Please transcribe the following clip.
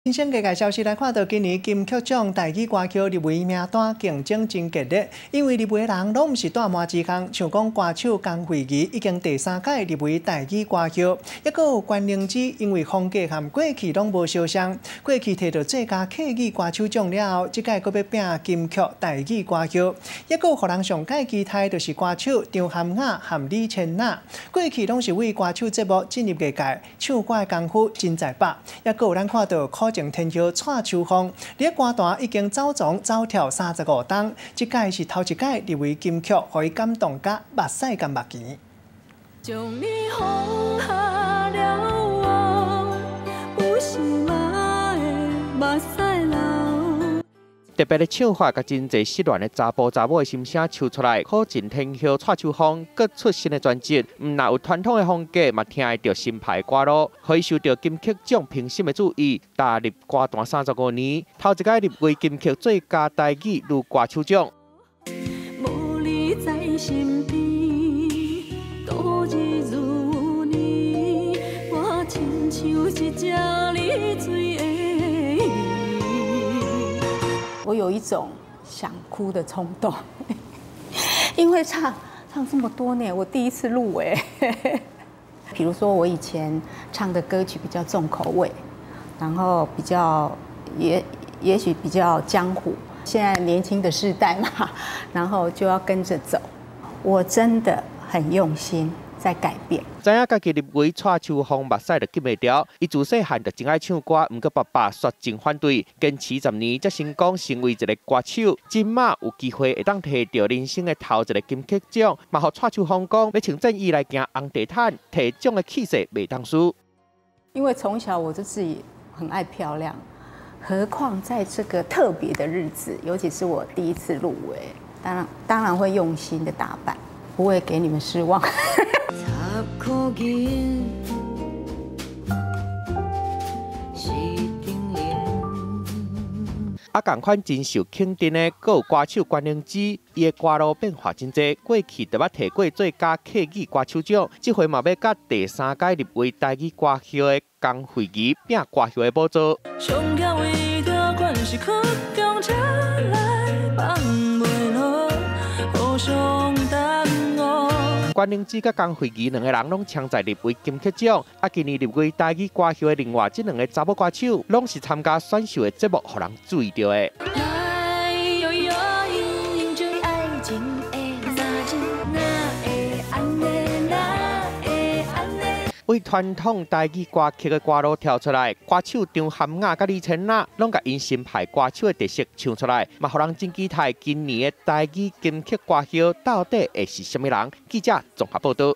新鲜界消息来看到，今年金曲奖台语歌曲入围名单竞争真激烈，因为入围的人拢毋是大满之工，像讲歌手江惠仪已经第3届入围台语歌曲，抑阁有关灵芝，因为风格和过去拢无相像，过去摕到最佳客语歌手奖了后，即届阁要拼金曲台语歌曲，抑阁互人上界期待就是歌手张涵雅和李千娜，过去拢是为歌手节目进入业界，唱歌的功夫真在百，抑阁有咱看到苦情天后蔡秋凤，伫歌坛已经走总走跳35档，即届是头一届入围金曲，互伊感动甲目屎甲目钱。将你放下了我，有时嘛会目屎流。特别的唱法，甲真侪失恋的查甫查某的心声唱出来。苦尽天后蔡秋凤各出新的专辑，毋但有传统的风格，嘛听会到新派歌路，可以受到金曲奖评审的注意。踏入歌坛35年，头一届入围金曲最佳台语女歌手奖。无你在身边，度日如年，我亲像一只溺水的鱼。我有一种想哭的冲动，因为唱这么多年，我第一次入围。比如说我以前唱的歌曲比较重口味，然后比较也许比较江湖。现在年轻的世代嘛，然后就要跟着走。我真的很用心在改变。知影家己入围蔡秋凤目屎就禁袂掉，伊自细汉就真爱唱歌，毋过爸爸率真反对，坚持10年才成功成为一个歌手。今嘛有机会会当摕到人生的头一个金曲奖，嘛互蔡秋凤讲要请正伊来行红地毯，摕奖的气势袂当输。因为从小我就自己很爱漂亮，何况在这个特别的日子，尤其是我第一次入围，当然会用心的打扮，不会给你们失望。插箍银是定零。同款真受肯定的，阁有歌手关灵芝，伊的歌路变化真多。过去就捌摕过最佳客语歌手奖，这回嘛要甲第3届入围台语歌曲的江惠仪拼歌曲的宝座。上巧的一条管是曲中车来放袂落，互相耽误。关灵芝甲江惠仪两个人拢抢在入围金曲奖，今年入围台语歌曲的另外这两个查某歌手，拢是参加选秀的节目，互人注意到的。为传统台语歌曲的歌路跳出来，歌手张涵雅甲李千娜拢甲因新派歌手的特色唱出来，嘛，互人真期待今年的台语金曲歌曲到底会是什么人？记者综合报道。